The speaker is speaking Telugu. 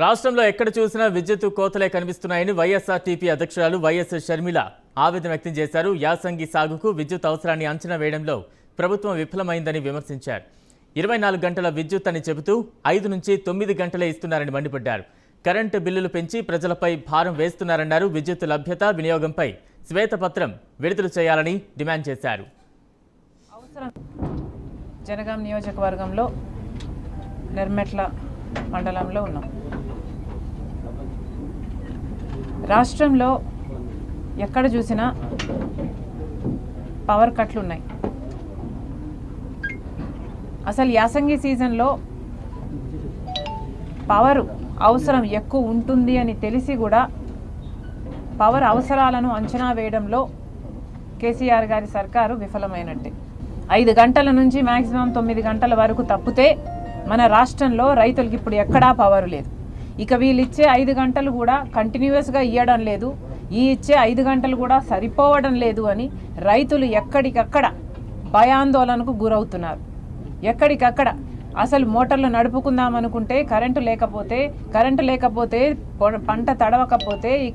రాష్ట్రంలో ఎక్కడ చూసినా విద్యుత్ కోతలే కనిపిస్తున్నాయని వైఎస్ఆర్టీపీ అధ్యక్షురాలు వైఎస్ షర్మిల ఆవేదన వ్యక్తం చేశారు. యాసంగి సాగుకు విద్యుత్ అవసరాన్ని అంచనా వేయడంలో ప్రభుత్వం విఫలమైందని విమర్శించారు. 24 గంటల విద్యుత్ అని చెబుతూ 5 నుంచి 9 గంటలే ఇస్తున్నారని మండిపడ్డారు. కరెంటు బిల్లులు పెంచి ప్రజలపై భారం వేస్తున్నారన్నారు. విద్యుత్ లభ్యత, వినియోగంపై శ్వేతపత్రం విడుదల చేయాలని డిమాండ్ చేశారు. జనగాం నియోజకవర్గంలో నిర్మెట్ల మండలంలో ఉన్నాం. రాష్ట్రంలో ఎక్కడ చూసినా పవర్ కట్లు ఉన్నాయి. అసలు యాసంగి సీజన్లో పవర్ అవసరం ఎక్కువ ఉంటుంది అని తెలిసి కూడా పవర్ అవసరాలను అంచనా వేయడంలో కేసీఆర్ గారి సర్కారు విఫలమైనట్టే. 5 గంటల నుంచి మ్యాక్సిమం 9 గంటల వరకు తప్పితే మన రాష్ట్రంలో రైతులకి ఇప్పుడు ఎక్కడా పవర్ లేదు. ఇక వీళ్ళు ఇచ్చే 5 గంటలు కూడా కంటిన్యూస్గా ఇవ్వడం లేదు, ఇచ్చే 5 గంటలు కూడా సరిపోవడం లేదు అని రైతులు ఎక్కడికక్కడ భయాందోళనకు గురవుతున్నారు. ఎక్కడికక్కడ అసలు మోటార్లు నడుపుకుందామనుకుంటే కరెంటు లేకపోతే పంట తడవకపోతే ఇక